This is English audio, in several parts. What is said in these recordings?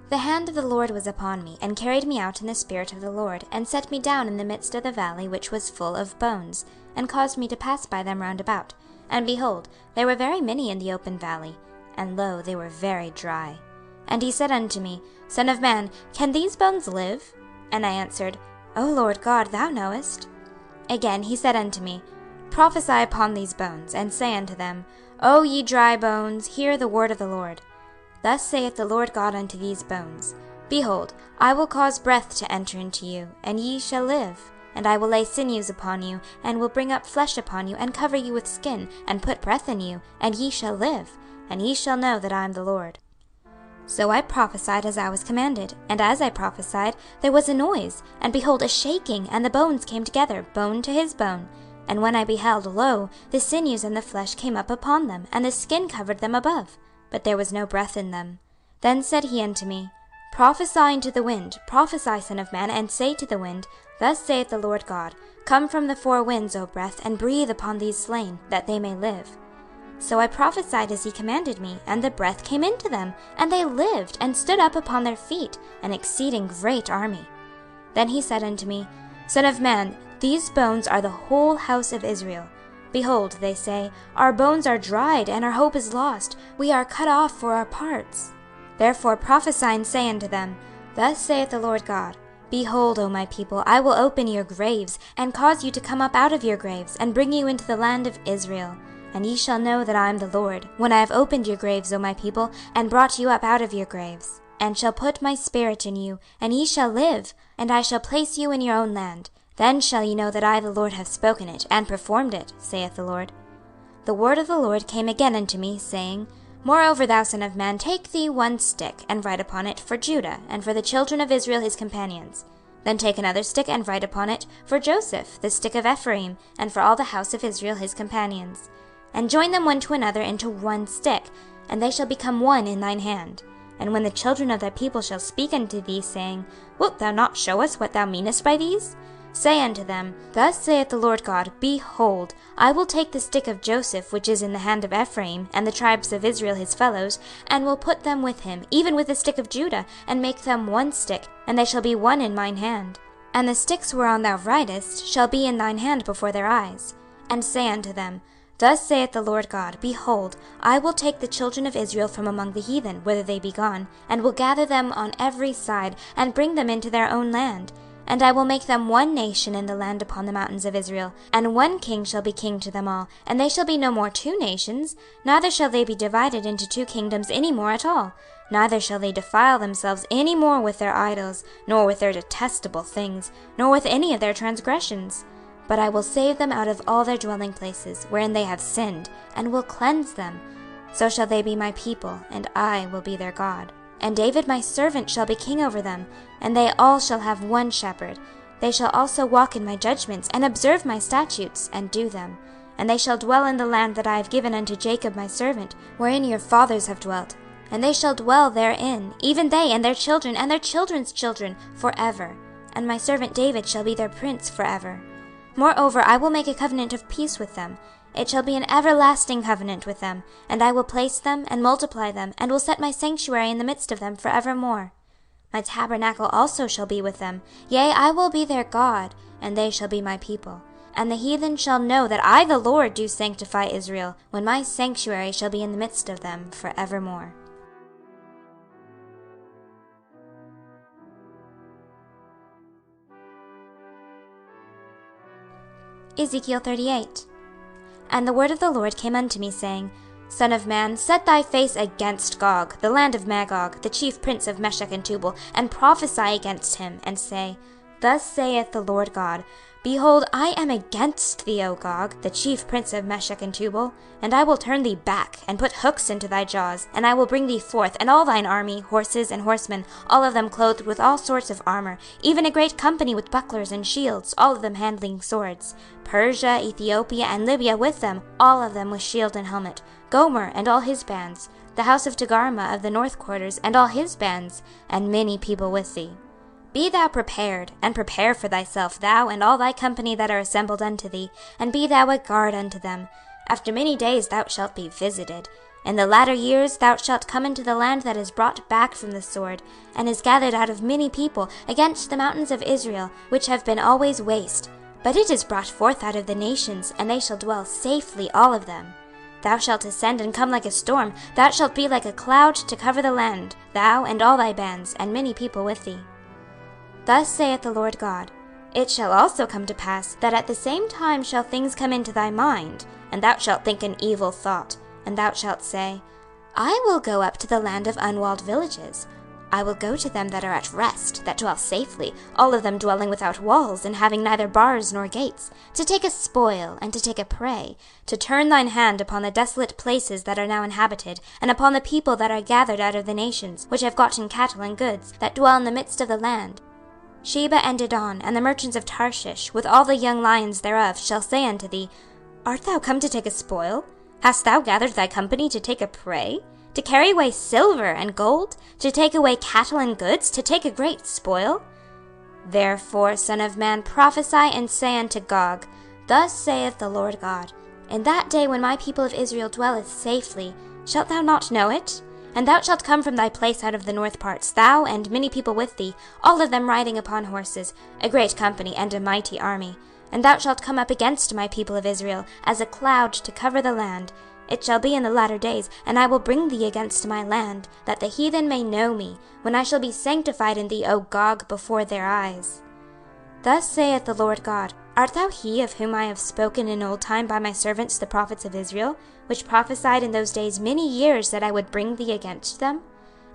The hand of the Lord was upon me, and carried me out in the spirit of the Lord, and set me down in the midst of the valley which was full of bones, and caused me to pass by them round about. And behold, there were very many in the open valley, and lo, they were very dry. And he said unto me, Son of man, can these bones live? And I answered, O Lord God, thou knowest. Again he said unto me, Prophesy upon these bones, and say unto them, O ye dry bones, hear the word of the Lord. Thus saith the Lord God unto these bones, Behold, I will cause breath to enter into you, and ye shall live. And I will lay sinews upon you, and will bring up flesh upon you, and cover you with skin, and put breath in you, and ye shall live, and ye shall know that I am the Lord. So I prophesied as I was commanded, and as I prophesied, there was a noise, and behold, a shaking, and the bones came together, bone to his bone. And when I beheld, lo, the sinews and the flesh came up upon them, and the skin covered them above, but there was no breath in them. Then said he unto me, Prophesy unto the wind, prophesy, son of man, and say to the wind, Thus saith the Lord God, Come from the four winds, O breath, and breathe upon these slain, that they may live. So I prophesied as he commanded me, and the breath came into them, and they lived, and stood up upon their feet, an exceeding great army. Then he said unto me, Son of man, these bones are the whole house of Israel. Behold, they say, Our bones are dried, and our hope is lost. We are cut off for our parts. Therefore prophesy and say unto them, Thus saith the Lord God, Behold, O my people, I will open your graves, and cause you to come up out of your graves, and bring you into the land of Israel. And ye shall know that I am the Lord, when I have opened your graves, O my people, and brought you up out of your graves, and shall put my spirit in you, and ye shall live, and I shall place you in your own land. Then shall ye know that I the Lord have spoken it, and performed it, saith the Lord. The word of the Lord came again unto me, saying, Moreover, thou son of man, take thee one stick, and write upon it, For Judah, and for the children of Israel his companions. Then take another stick, and write upon it, For Joseph, the stick of Ephraim, and for all the house of Israel his companions. And join them one to another into one stick, and they shall become one in thine hand. And when the children of thy people shall speak unto thee, saying, Wilt thou not show us what thou meanest by these? Say unto them, Thus saith the Lord God, Behold, I will take the stick of Joseph which is in the hand of Ephraim, and the tribes of Israel his fellows, and will put them with him, even with the stick of Judah, and make them one stick, and they shall be one in mine hand. And the sticks whereon thou writest shall be in thine hand before their eyes. And say unto them, Thus saith the Lord God, Behold, I will take the children of Israel from among the heathen, whither they be gone, and will gather them on every side, and bring them into their own land. And I will make them one nation in the land upon the mountains of Israel, and one king shall be king to them all, and they shall be no more two nations, neither shall they be divided into two kingdoms any more at all. Neither shall they defile themselves any more with their idols, nor with their detestable things, nor with any of their transgressions. But I will save them out of all their dwelling places, wherein they have sinned, and will cleanse them. So shall they be my people, and I will be their God. And David my servant shall be king over them, and they all shall have one shepherd. They shall also walk in my judgments, and observe my statutes, and do them. And they shall dwell in the land that I have given unto Jacob my servant, wherein your fathers have dwelt. And they shall dwell therein, even they and their children's children, forever. And my servant David shall be their prince forever. Moreover, I will make a covenant of peace with them. It shall be an everlasting covenant with them, and I will place them and multiply them, and will set my sanctuary in the midst of them for evermore. My tabernacle also shall be with them. Yea, I will be their God, and they shall be my people. And the heathen shall know that I the Lord do sanctify Israel, when my sanctuary shall be in the midst of them for evermore. Ezekiel 38. And the word of the Lord came unto me, saying, Son of man, set thy face against Gog, the land of Magog, the chief prince of Meshech and Tubal, and prophesy against him, and say, Thus saith the Lord God, Behold, I am against thee, O Gog, the chief prince of Meshech and Tubal, and I will turn thee back, and put hooks into thy jaws, and I will bring thee forth, and all thine army, horses and horsemen, all of them clothed with all sorts of armor, even a great company with bucklers and shields, all of them handling swords. Persia, Ethiopia, and Libya with them, all of them with shield and helmet. Gomer and all his bands, the house of Togarmah of the north quarters and all his bands, and many people with thee. Be thou prepared, and prepare for thyself, thou and all thy company that are assembled unto thee, and be thou a guard unto them. After many days thou shalt be visited. In the latter years thou shalt come into the land that is brought back from the sword, and is gathered out of many people, against the mountains of Israel, which have been always waste. But it is brought forth out of the nations, and they shall dwell safely all of them. Thou shalt ascend and come like a storm, thou shalt be like a cloud to cover the land, thou and all thy bands, and many people with thee. Thus saith the Lord God, It shall also come to pass, that at the same time shall things come into thy mind, and thou shalt think an evil thought, and thou shalt say, I will go up to the land of unwalled villages. I will go to them that are at rest, that dwell safely, all of them dwelling without walls, and having neither bars nor gates, to take a spoil, and to take a prey, to turn thine hand upon the desolate places that are now inhabited, and upon the people that are gathered out of the nations, which have gotten cattle and goods, that dwell in the midst of the land. Sheba and Dedan, and the merchants of Tarshish, with all the young lions thereof, shall say unto thee, Art thou come to take a spoil? Hast thou gathered thy company to take a prey? To carry away silver and gold? To take away cattle and goods? To take a great spoil? Therefore, son of man, prophesy and say unto Gog, Thus saith the Lord God, In that day when my people of Israel dwelleth safely, shalt thou not know it? And thou shalt come from thy place out of the north parts, thou and many people with thee, all of them riding upon horses, a great company and a mighty army. And thou shalt come up against my people of Israel, as a cloud to cover the land. It shall be in the latter days, and I will bring thee against my land, that the heathen may know me, when I shall be sanctified in thee, O Gog, before their eyes. Thus saith the Lord God, Art thou he of whom I have spoken in old time by my servants the prophets of Israel, which prophesied in those days many years that I would bring thee against them?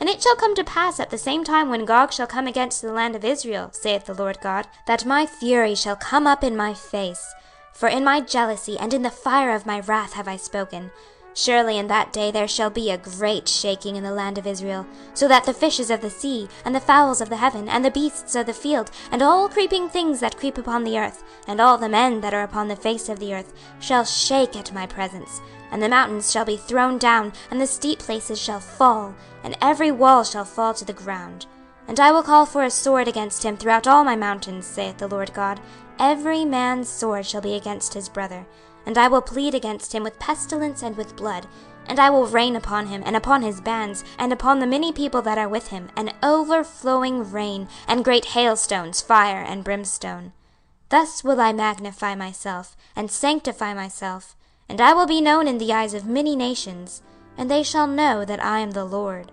And it shall come to pass at the same time when Gog shall come against the land of Israel, saith the Lord God, that my fury shall come up in my face. For in my jealousy and in the fire of my wrath have I spoken. Surely in that day there shall be a great shaking in the land of Israel, so that the fishes of the sea, and the fowls of the heaven, and the beasts of the field, and all creeping things that creep upon the earth, and all the men that are upon the face of the earth, shall shake at my presence. And the mountains shall be thrown down, and the steep places shall fall, and every wall shall fall to the ground. And I will call for a sword against him throughout all my mountains, saith the Lord God. Every man's sword shall be against his brother. And I will plead against him with pestilence and with blood. And I will rain upon him, and upon his bands, and upon the many people that are with him, an overflowing rain, and great hailstones, fire, and brimstone. Thus will I magnify myself, and sanctify myself, and I will be known in the eyes of many nations, and they shall know that I am the Lord.